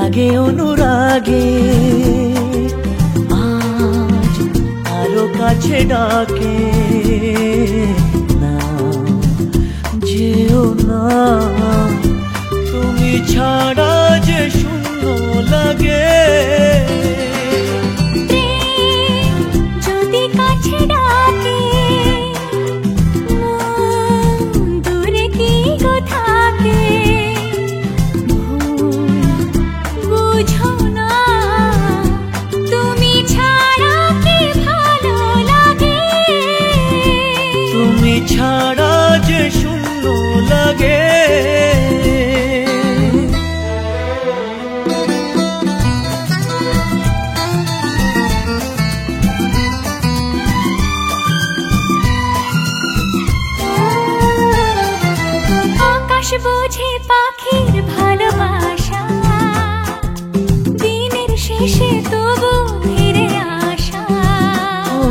রাগে অনুরাগে আজ আরো কাছে ডাকে না যেও না তুমি ছাড়া যে শূন্য লাগে যদি কাছে ডাকে দূরে কি গো থাকে বুঝো না তুমি ছাড়া কি ভালো লাগে তুমি ছাড়া যে শূন্য লাগে বুঝে পাখির ভালোবাসা দিনের শেষে তবু ফিরে আসা ও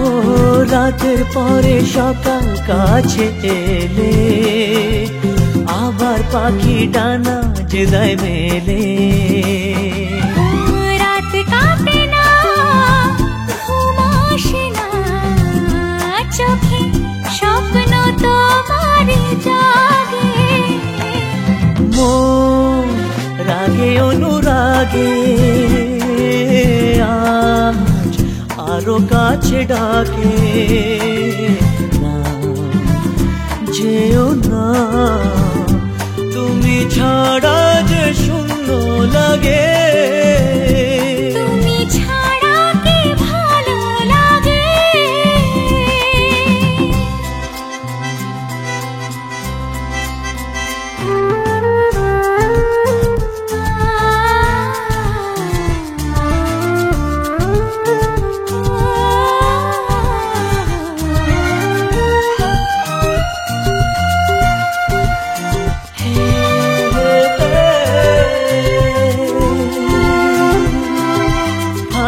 রাতের পরে সকাল কাছে এলে আবার পাখি ডানা যে দেয় মেলে রাত কাটে না ঘুম আসে না চোখে স্বপ্ন তোমার জাগে রাগে অনুরাগে আজ আরো কাছে ডাকে না যেও না তুমি ছাড়া যে শূন্য লাগে তুমি ছাড়া কি ভালো লাগে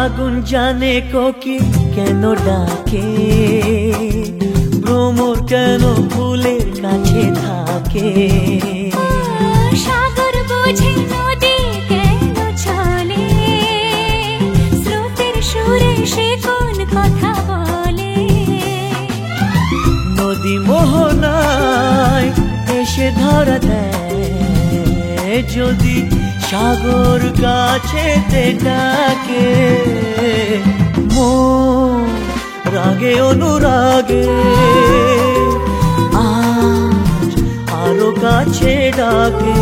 আগুন জানে কোকিল কেন ডাকে ভ্রমর কেন ফুলের কাছে থাকে সাগর বোঝে নদী কেন চলে স্রোতের সুরে সে কোন কথা বলে নদী মোহনায় এসে ধরা দেয় যদি সাগর কাছে ডাকে রাগে অনুরাগে আজ আরো কাছে ডাকে